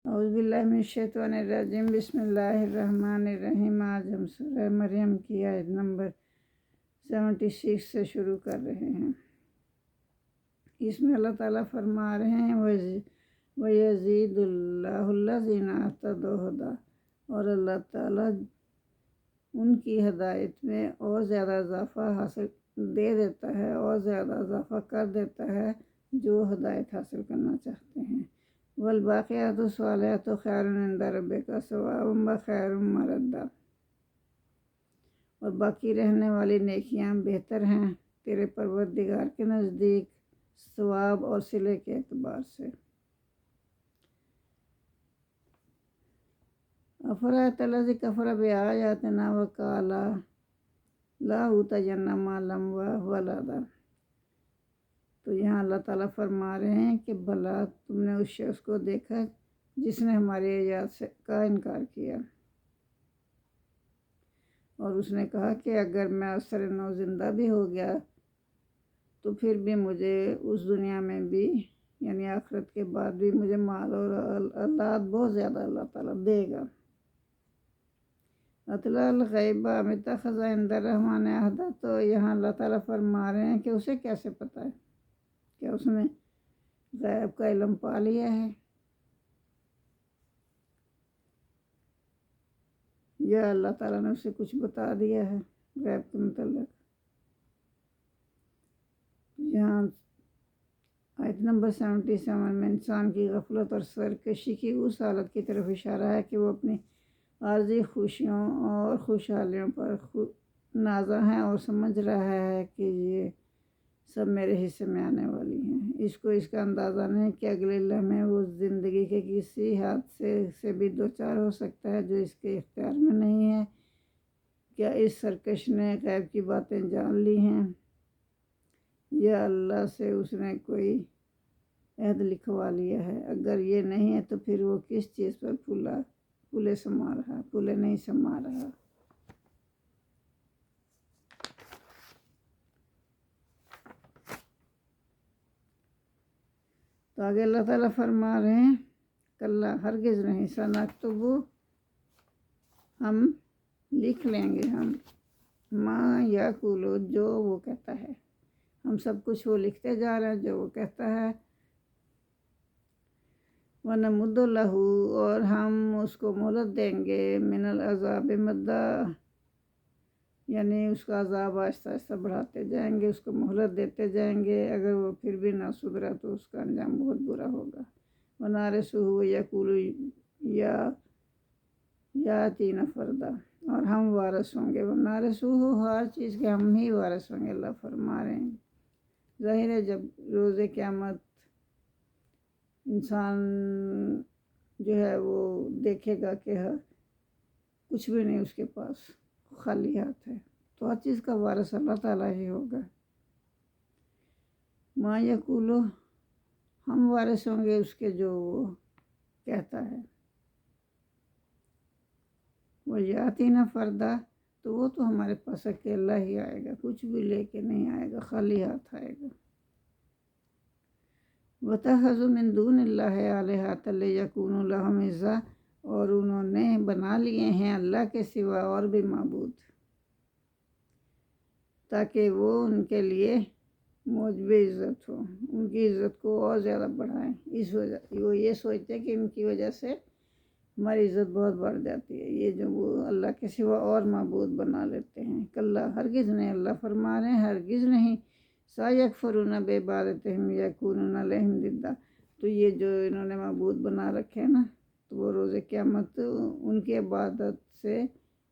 اعوذ باللہ من الشیطان الرجیم بسم اللہ الرحمن الرحیم۔ آج ہم سورہ مریم کی آیت نمبر 76 سے شروع کر رہے ہیں۔ اس میں اللہ تعالیٰ فرما رہے ہیں وَيَزِيدُ اللَّهُ الَّذِينَ اهْتَدَوْا هُدًى، اور اللہ تعالیٰ ان کی ہدایت میں اور زیادہ اضافہ حاصل دے دیتا ہے اور زیادہ اضافہ کر دیتا ہے جو ہدایت حاصل کرنا چاہتے ہیں۔ والباقیات الصالحات خیر عند ربک ثوابا وخیر مردا، اور باقی رہنے والی نیکیاں بہتر ہیں تیرے پروردگار کے نزدیک ثواب اور صلے کے اعتبار سے۔ افرأیت الذی کفر بآیاتنا وقال لأوتین مالا وولدا، تو یہاں اللہ تعالیٰ فرما رہے ہیں کہ بھلا تم نے اس شخص کو دیکھا جس نے ہماری آیات کا انکار کیا، اور اس نے کہا کہ اگر میں اثر نو زندہ بھی ہو گیا تو پھر بھی مجھے اس دنیا میں بھی یعنی آخرت کے بعد بھی مجھے مال اور اولاد بہت زیادہ اللہ تعالیٰ دے گا۔ اطلاع الغیب ام اتخذ عند الرحمن عہدا، تو یہاں اللہ تعالیٰ فرما رہے ہیں کہ اسے کیسے پتہ ہے، کیا اس نے غیب کا علم پا لیا ہے، یا اللہ تعالیٰ نے اسے کچھ بتا دیا ہے غیب کے متعلق۔ یہاں آیت نمبر 77 میں انسان کی غفلت اور سرکشی کی اس حالت کی طرف اشارہ ہے کہ وہ اپنی عارضی خوشیوں اور خوشحالیوں پر نازا ہے اور سمجھ رہا ہے کہ یہ سب میرے حصے میں آنے والی ہیں۔ اس کو اس کا اندازہ نہیں کہ اگلے لمحے وہ زندگی کے کسی حادثے سے بھی دوچار ہو سکتا ہے جو اس کے اختیار میں نہیں ہے۔ کیا اس سرکش نے غیب کی باتیں جان لی ہیں، یا اللہ سے اس نے کوئی عہد لکھوا لیا ہے؟ اگر یہ نہیں ہے تو پھر وہ کس چیز پر پھولے نہیں سما رہا۔ تو آگے اللہ تعالیٰ فرما رہے ہیں کلا ہرگز نہیں، سنکتب ہم لکھ لیں گے، ہم ما یقول جو وہ کہتا ہے، ہم سب کچھ وہ لکھتے جا رہے ہیں جو وہ کہتا ہے۔ وَنَمُدُّ لَهُ، اور ہم اس کو مہلت دیں گے، من العذاب مدّا، یعنی اس کا عذاب آہستہ آہستہ بڑھاتے جائیں گے، اس کو مہلت دیتے جائیں گے۔ اگر وہ پھر بھی نہ سدھرا تو اس کا انجام بہت برا ہوگا۔ وَنَارِثُهُ یقول یاتینا فردا، اور ہم وارث ہوں گے۔ وَنَارِثُهُ، ہر چیز کے ہم ہی وارث ہوں گے، اللہ فرما رہے ہیں۔ ظاہر ہے جب روز قیامت انسان جو ہے وہ دیکھے گا کہ کچھ بھی نہیں اس کے پاس، خالی ہاتھ ہے، تو ہر چیز کا وارث اللہ تعالیٰ ہی ہوگا۔ ما یقولو، ہم وارث ہوں گے اس کے جو وہ کہتا ہے۔ وہ یاتینا فردا، تو وہ تو ہمارے پاس اکیلا ہی آئے گا، کچھ بھی لے کے نہیں آئے گا، خالی ہاتھ آئے گا۔ وَاتَّخَذُوا مِن دُونِ اللَّهِ آلِهَةً لِيَكُونُوا لَهُمْ عِزًّا، اور انہوں نے بنا لیے ہیں اللہ کے سوا اور بھی معبود تاکہ وہ ان کے لیے موجب عزت ہو، ان کی عزت کو اور زیادہ بڑھائیں۔ اس وجہ وہ یہ سوچتے ہیں کہ ان کی وجہ سے ہماری عزت بہت بڑھ جاتی ہے، یہ جو وہ اللہ کے سوا اور معبود بنا لیتے ہیں۔ کلا ہرگز نہیں، اللہ فرما رہے ہیں ہرگز نہیں، سَيَكْفُرُونَ بِعِبَادَتِهِمْ وَيَكُونُونَ لَهُمْ ضِدًّا، تو یہ جو انہوں نے معبود بنا رکھے ہیں نا، تو وہ روز قیامت ان کی عبادت سے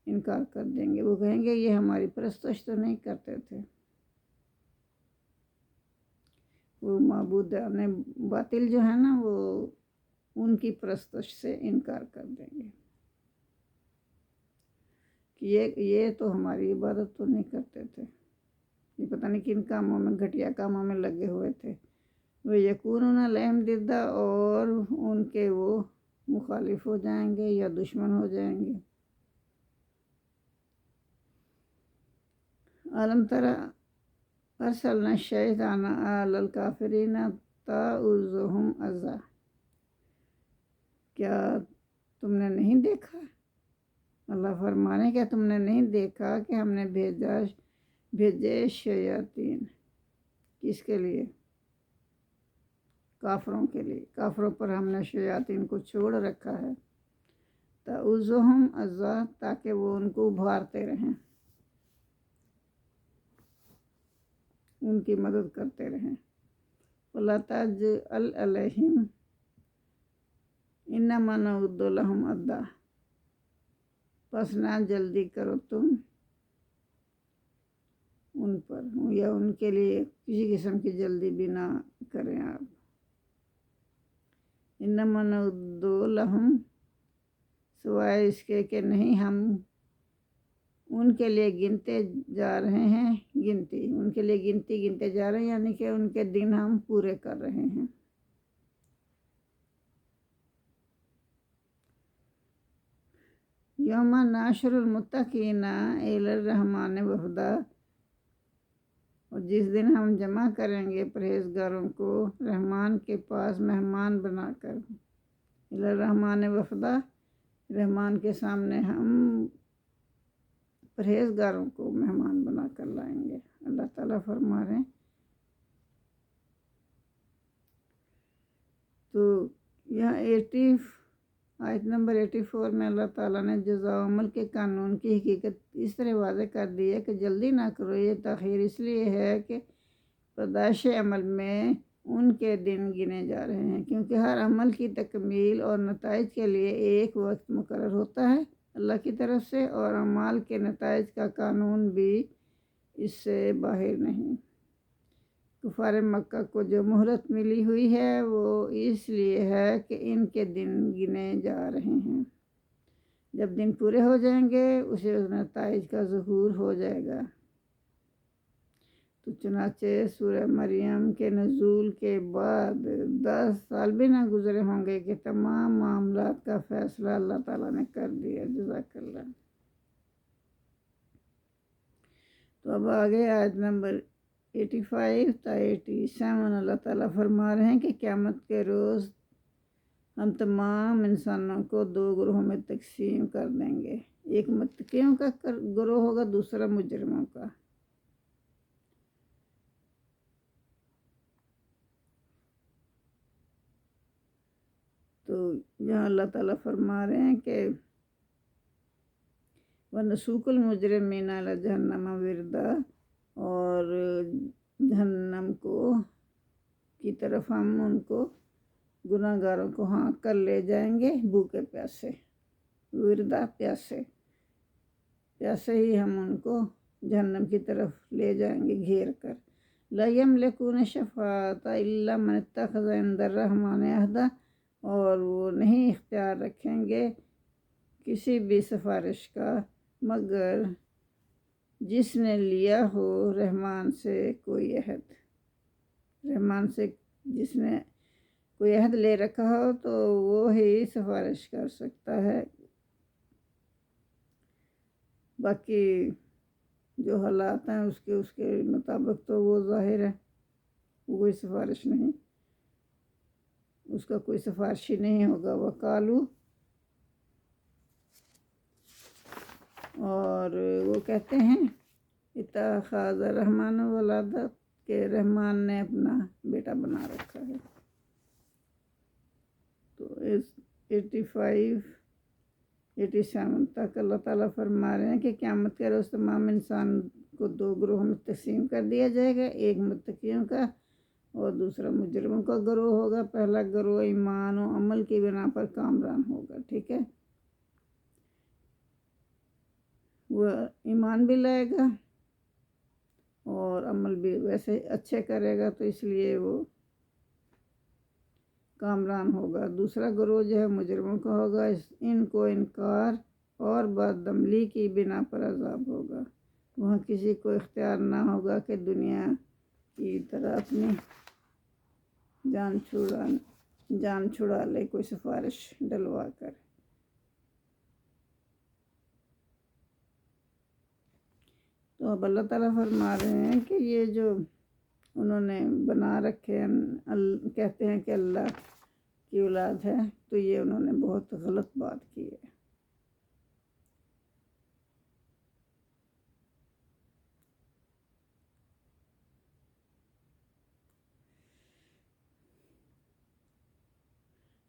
انکار کر دیں گے۔ وہ کہیں گے یہ ہماری پرستش تو نہیں کرتے تھے، وہ معبود باطل جو ہے نا وہ ان کی پرستش سے انکار کر دیں گے کہ یہ تو ہماری عبادت تو نہیں کرتے تھے، یہ پتہ نہیں کن کاموں میں، گھٹیا کاموں میں لگے ہوئے تھے۔ وہ یکونون لہم ضدًا، اور ان کے وہ مخالف ہو جائیں گے یا دشمن ہو جائیں گے۔ علم تری ارسلنا الشیاطین علی الکافرین تؤزهم عزا، کیا تم نے نہیں دیکھا؟ اللہ فرمانے کیا تم نے نہیں دیکھا کہ ہم نے بھیجے شیاطین کس کے لیے؟ کافروں کے لیے۔ کافروں پر ہم نے شیاطین کو چھوڑ رکھا ہے، تعوذہم عزا، تاکہ وہ ان کو ابھارتے رہیں، ان کی مدد کرتے رہیں۔ وَلَا تَجْعَلْ عَلَيْهِمْ إِنَّمَا نَعُدُّ لَهُمْ عَدًّا، پس نہ جلدی کرو تم ان پر، یا ان کے لیے کسی قسم کی جلدی بھی نہ کریں آپ۔ إِنَّمَا نَعُدُّ لَهُمْ، سوائے اس کے کہ نہیں ہم ان کے لیے گنتے جا رہے ہیں، ان کے لیے گنتے جا رہے ہیں، یعنی کہ ان کے دن ہم پورے کر رہے ہیں۔ یوم نحشر المتقین الی الرحمن وفدا، اور جس دن ہم جمع کریں گے پرہیزگاروں کو رحمان کے پاس مہمان بنا کر، الی الرحمن وفدا، رحمان کے سامنے ہم پرہیزگاروں کو مہمان بنا کر لائیں گے۔ اللہ تعالیٰ فرما رہے ہیں۔ تو یہاں آیت نمبر 84 میں اللہ تعالیٰ نے جزا و عمل کے قانون کی حقیقت اس طرح واضح کر دی ہے کہ جلدی نہ کرو۔ یہ تاخیر اس لیے ہے کہ پاداش عمل میں ان کے دن گنے جا رہے ہیں، کیونکہ ہر عمل کی تکمیل اور نتائج کے لیے ایک وقت مقرر ہوتا ہے اللہ کی طرف سے، اور اعمال کے نتائج کا قانون بھی اس سے باہر نہیں۔ کفار مکہ کو جو مہلت ملی ہوئی ہے وہ اس لیے ہے کہ ان کے دن گنے جا رہے ہیں، جب دن پورے ہو جائیں گے اسے اس نتائج کا ظہور ہو جائے گا۔ تو چنانچہ سورہ مریم کے نزول کے بعد 10 سال بھی نہ گزرے ہوں گے کہ تمام معاملات کا فیصلہ اللہ تعالیٰ نے کر دیا۔ جزاک اللہ۔ تو اب آگے آیت نمبر 85 تا 87 اللہ تعالیٰ فرما رہے ہیں کہ قیامت کے روز ہم تمام انسانوں کو 2 گروہوں میں تقسیم کر دیں گے، ایک متقیوں کا گروہ ہوگا، دوسرا مجرموں کا۔ تو یہاں اللہ تعالیٰ فرما رہے ہیں کہ وَنَسُوقُ الْمُجْرِمِينَ إِلَى جَهَنَّمَ وِرْدًا، اور جہنم کی طرف ہم ان کو گناہ گاروں کو ہانک کر لے جائیں گے بھوکے پیاسے، وردا پیاسے ہی ہم ان کو جہنم کی طرف لے جائیں گے گھیر کر۔ لَا يَمْلِكُونَ الشَّفَاعَةَ إِلَّا مَنِ اتَّخَذَ عِندَ الرَّحْمَنِ عَهْدًا، اور وہ نہیں اختیار رکھیں گے کسی بھی سفارش کا مگر جس نے لیا ہو رحمان سے کوئی عہد، رحمان سے جس نے کوئی عہد لے رکھا ہو تو وہ ہی سفارش کر سکتا ہے، باقی جو حالات ہیں اس کے مطابق تو وہ ظاہر ہے کوئی سفارش نہیں، اس کا کوئی سفارشی نہیں ہوگا۔ وقالو، اور وہ کہتے ہیں اتخذ الرحمن ولدا، کہ رحمان نے اپنا بیٹا بنا رکھا ہے۔ تو 87 تک اللہ تعالیٰ فرما رہے ہیں کہ قیامت کے روز تمام انسان کو 2 گروہوں میں تقسیم کر دیا جائے گا، ایک متقیوں کا اور دوسرا مجرموں کا گروہ ہوگا۔ پہلا گروہ ایمان و عمل کی بنا پر کامران ہوگا، ٹھیک ہے، وہ ایمان بھی لائے گا اور عمل بھی ویسے اچھے کرے گا، تو اس لیے وہ کامران ہوگا۔ دوسرا گروہ جو ہے مجرموں کا ہوگا، ان کو انکار اور بدعملی کی بنا پر عذاب ہوگا۔ وہاں کسی کو اختیار نہ ہوگا کہ دنیا کی طرح اپنی جان چھڑا لے کوئی سفارش ڈلوا کر۔ تو اب اللہ تعالیٰ فرما رہے ہیں کہ یہ جو انہوں نے بنا رکھے ہیں، کہتے ہیں کہ اللہ کی اولاد ہے تو یہ انہوں نے بہت غلط بات کی ہے۔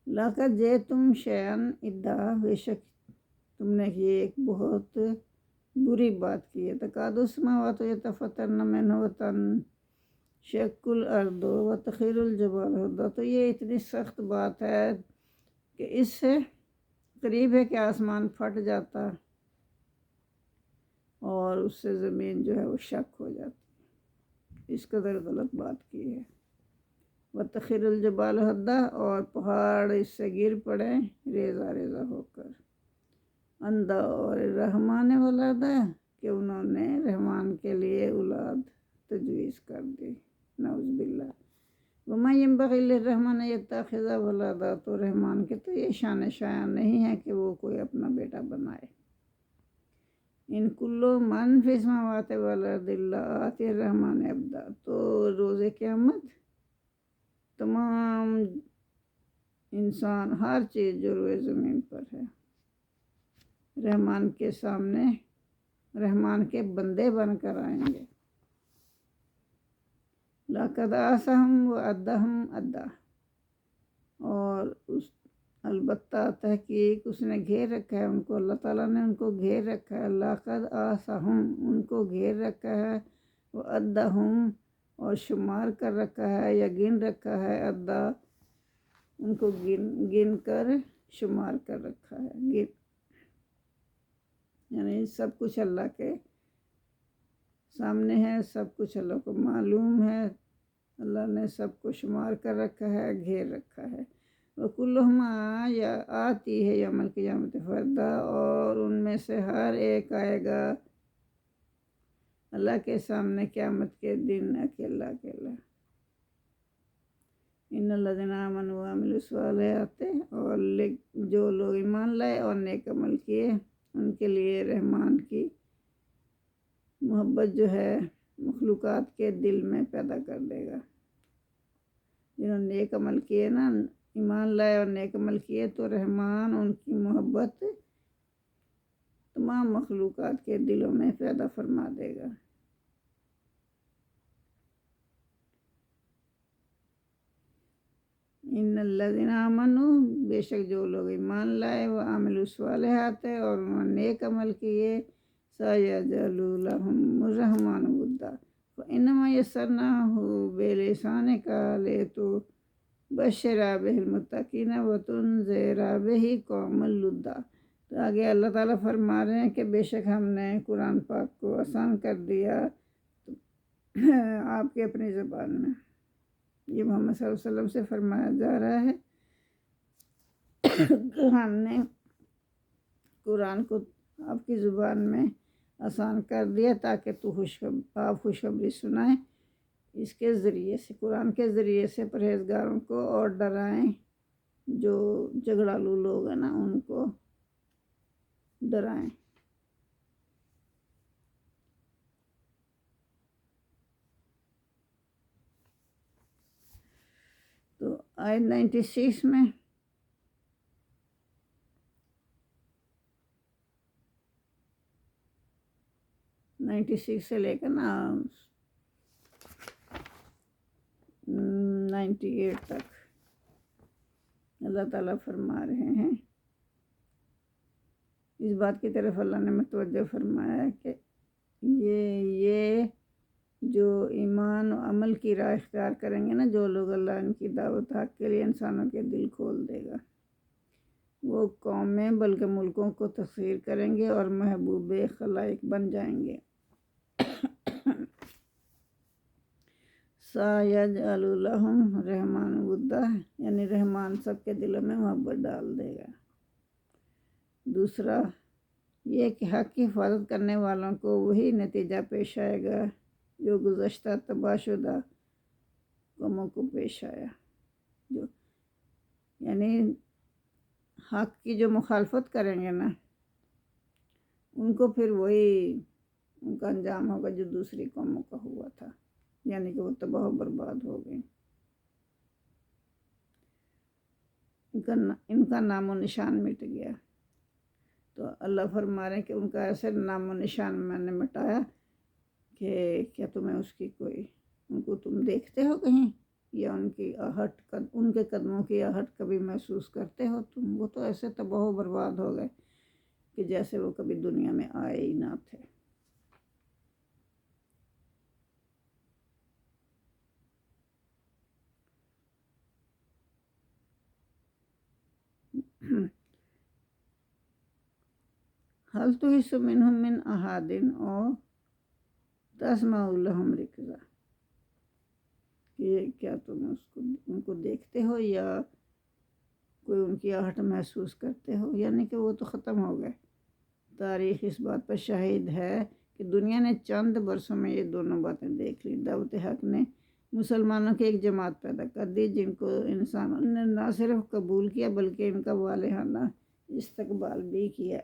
لاقد جے تم شیئن ادا، بے شک تم نے یہ ایک بہت بری بات کی ہے۔ تکاد السماوات یتفطرن منہ وتنشق الارض وتخر الجبال ہدا، تو یہ اتنی سخت بات ہے کہ اس سے قریب ہے کہ آسمان پھٹ جاتا اور اس سے زمین جو ہے وہ شک ہو جاتی، اس قدر غلط بات کی ہے۔ وتخر الجبال ہدا، اور پہاڑ اس سے گر پڑے ریزہ ریزہ ہو کر۔ اندھا اور رحمان ولادہ، کہ انہوں نے رحمان کے لیے اولاد تجویز کر دی، نعوذ باللہ۔ وما ينبغي للرحمن ان يتخذ ولدا، تو رحمان کے تو یہ شان شایع نہیں ہے کہ وہ کوئی اپنا بیٹا بنائے۔ ان کلو من فی السماوات والارض الا آتی الرحمن عبدا، تو روز قیامت تمام انسان، ہر چیز جو روئے زمین پر ہے، رحمان کے سامنے رحمان کے بندے بن کر آئیں گے۔ لقد احصاهم وعدهم عدا، اور البتہ تحقیق اس نے گھیر رکھا ہے ان کو، اللہ تعالیٰ نے ان کو گھیر رکھا ہے۔ لقد احصاهم، ان کو گھیر رکھا ہے، وعدهم، اور شمار کر رکھا ہے یا گن رکھا ہے، عدا ان کو گن کر شمار کر رکھا ہے۔ یعنی سب کچھ اللہ کے سامنے ہے، سب کچھ اللہ کو معلوم ہے، اللہ نے سب کو شمار کر رکھا ہے، گھیر رکھا ہے۔ وَكُلُّهُمْ یا آتی ہے یوم القیامت فردا، اور ان میں سے ہر ایک آئے گا اللہ کے سامنے قیامت کے دن اکیلا اکیلا۔ ان الذین آمنوا وعملوا الصالحات، اور جو لوگ ایمان لائے اور نیک عمل کیے، ان کے لیے رحمان کی محبت جو ہے مخلوقات کے دل میں پیدا کر دے گا۔ جنہوں نے نیک عمل کیے نا، ایمان لائے اور نیک عمل کیے، تو رحمان ان کی محبت تمام مخلوقات کے دلوں میں پیدا فرما دے گا۔ ان الذین آمنوا، بے شک جو لوگ ایمان لائے، وعملوا الصالحات، اور انہوں نے نیک عمل کیے، سیجعل لهم الرحمن ودا، فانما یسرناہ بلسانک لتبشر بہ المتقین وتنذر بہ قوما لدا۔ تو آگے اللہ تعالیٰ فرما رہے ہیں کہ بے شک ہم نے قرآن پاک کو آسان کر دیا آپ کے اپنی زبان میں۔ یہ محمد صلی اللہ علیہ وسلم سے فرمایا جا رہا ہے کہ ہم نے قرآن کو آپ کی زبان میں آسان کر دیا تاکہ آپ خوشخبری سنائیں، اس کے ذریعے سے، قرآن کے ذریعے سے پرہیزگاروں کو، اور ڈرائیں جو جھگڑالو لوگ ہیں نا ان کو ڈرائیں۔ تو آیت 96 میں سے لے کر نا 98 تک اللہ تعالیٰ فرما رہے ہیں، اس بات کی طرف اللہ نے متوجہ فرمایا ہے کہ یہ جو ایمان و عمل کی راہ اختیار کریں گے نا، جو لوگ، اللہ ان کی دعوت حق کے لیے انسانوں کے دل کھول دے گا، وہ قومیں بلکہ ملکوں کو تسخیر کریں گے اور محبوب خلائق بن جائیں گے۔ سَيَجْعَلُ لَهُمْ الرَّحْمَنُ وَدًّا، یعنی رحمان سب کے دلوں میں محبت ڈال دے گا۔ دوسرا یہ کہ حق کی حفاظت کرنے والوں کو وہی نتیجہ پیش آئے گا جو گزشتہ تباہ شدہ قوموں کو پیش آیا، جو یعنی حق کی جو مخالفت کریں گے نا، ان کو پھر وہی ان کا انجام ہوگا جو دوسری قوموں کا ہوا تھا، یعنی کہ وہ تباہ و برباد ہو گئے۔ ان کا نام و نشان مٹ گیا۔ تو اللہ فرما رہے ہیں کہ ان کا ایسے نام و نشان میں نے مٹایا کہ کیا تمہیں اس کی کوئی، ان کو تم دیکھتے ہو کہیں، یا ان کی آہٹ، ان کے قدموں کی آہٹ کبھی محسوس کرتے ہو تم؟ وہ تو ایسے تباہ و برباد ہو گئے کہ جیسے وہ کبھی دنیا میں آئے ہی نہ تھے۔ حل تحس منہم من احد اور تسمع لہم رکزا، کہ کیا تم ان کو دیکھتے ہو یا کوئی ان کی آہٹ محسوس کرتے ہو؟ یعنی کہ وہ تو ختم ہو گئے۔ تاریخ اس بات پر شاہد ہے کہ دنیا نے چند برسوں میں یہ دونوں باتیں دیکھ لی۔ دعوت حق نے مسلمانوں کی ایک جماعت پیدا کر دی جن کو انسانوں نے نہ صرف قبول کیا بلکہ ان کا والہانہ استقبال بھی کیا۔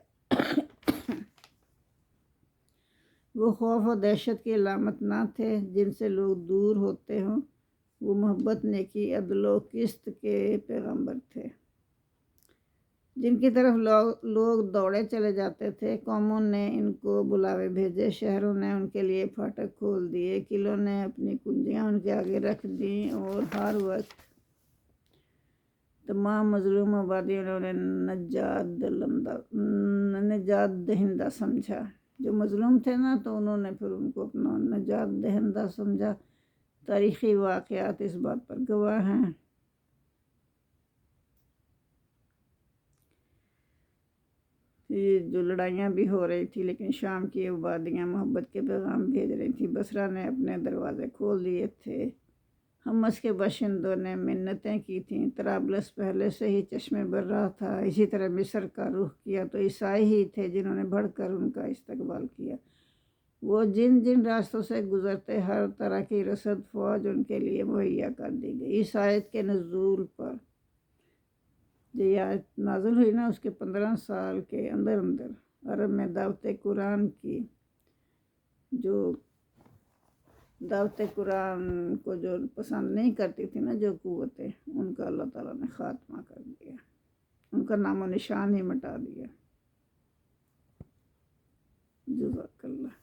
وہ خوف و دہشت کی علامت نہ تھے جن سے لوگ دور ہوتے ہوں، وہ محبت، نیکی، عدل و قسط کے پیغمبر تھے جن کی طرف لوگ دوڑے چلے جاتے تھے۔ قوموں نے ان کو بلاوے بھیجے، شہروں نے ان کے لیے پھاٹک کھول دیے، قلعوں نے اپنی کنجیاں ان کے آگے رکھ دیں، اور ہر وقت تمام مظلوم آبادیوں نے انہیں نجات دہندہ سمجھا۔ جو مظلوم تھے نا، تو انہوں نے پھر ان کو اپنا نجات دہندہ سمجھا۔ تاریخی واقعات اس بات پر گواہ ہیں۔ یہ جو لڑائیاں بھی ہو رہی تھی، لیکن شام کی آبادیاں محبت کے پیغام بھیج رہی تھیں۔ بصرہ نے اپنے دروازے کھول دیے تھے، حمص کے باشندوں نے منتیں کی تھیں، طرابلس پہلے سے ہی چشمے بر رہا تھا۔ اسی طرح مصر کا رخ کیا تو عیسائی ہی تھے جنہوں نے بڑھ کر ان کا استقبال کیا۔ وہ جن راستوں سے گزرتے ہر طرح کی رسد فوج ان کے لیے مہیا کر دی گئی۔ اس آیت کے نزول پر، جو یہ آیت نازل ہوئی نا، اس کے 15 سال کے اندر عرب میں دعوت قرآن کی، جو دعوت قرآن کو جو پسند نہیں کرتی تھی نا، جو قوتیں، ان کا اللہ تعالیٰ نے خاتمہ کر دیا، ان کا نام و نشان ہی مٹا دیا۔ جزاک اللہ۔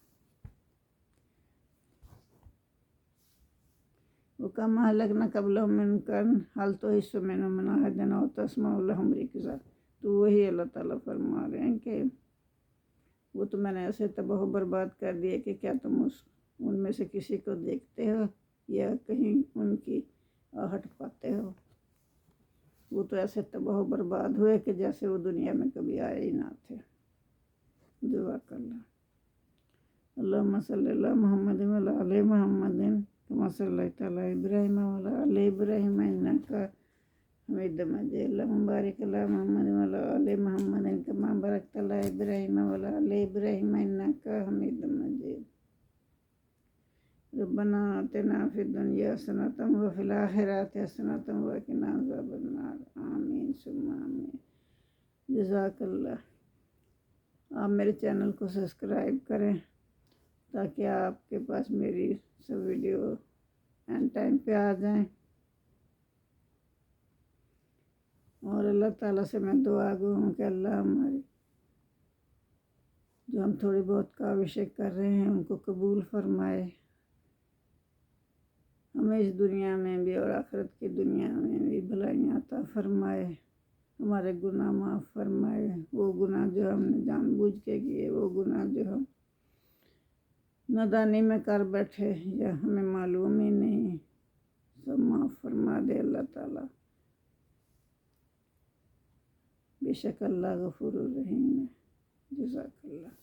وَكَمَا أَهْلَكْنَا قَبْلَهُم مِّن قَرْنٍ هَلْ تُحِسُّ مِنْهُم مِّنْ أَحَدٍ أَوْ تَسْمَعُ لَهُمْ رِكْزًا۔ تو وہی اللہ تعالیٰ فرما رہے ہیں کہ وہ تو میں نے ایسے تباہ و برباد کر دیے کہ کیا تم ان میں سے کسی کو دیکھتے ہو یا کہیں ان کی آہٹ پاتے ہو؟ وہ تو ایسے تباہ و برباد ہوئے کہ جیسے وہ دنیا میں کبھی آئے ہی نہ تھے۔ جزاک اللہ۔ اللہم صلی اللہ محمد وعلی آل محمد کما صلیت علی ابراہیم وعلی آل ابراہیم انک حمید مجید۔ اللہم بارک علی محمد وعلی آل محمد کما بارکت علی ابراہیم وعلی آل ابراہیم انک حمید مجید۔ ربنا آتنا فی الدنیا حسنۃ وفی الآخرۃ حسنۃ وقنا عذاب النار۔ آمین ثم آمین۔ جزاک اللہ۔ آپ میرے چینل کو سبسکرائب کریں تاکہ آپ کے پاس میری سب ویڈیو اینڈ ٹائم پہ آ جائیں، اور اللہ تعالیٰ سے میں دعا گو ہوں کہ اللہ ہماری جو ہم تھوڑی بہت کاوشیں کر رہے ہیں ان کو قبول فرمائے، ہمیں اس دنیا میں بھی اور آخرت کی دنیا میں بھی بھلائیاں عطا فرمائے، ہمارے گناہ معاف فرمائے، وہ گناہ جو ہم نے جان بوجھ کے کیے، وہ گناہ جو ہم نادانی میں کر بیٹھے یا ہمیں معلوم ہی نہیں، سب معاف فرما دے اللہ تعالیٰ۔ بے شک اللہ غفور الرحیم ہے۔ جزاک اللہ۔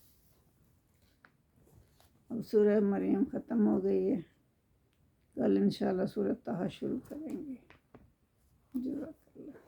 اب سورہ مریم ختم ہو گئی ہے، کل انشاءاللہ سورہ طٰہٰ شروع کریں گے۔ جزاک اللہ۔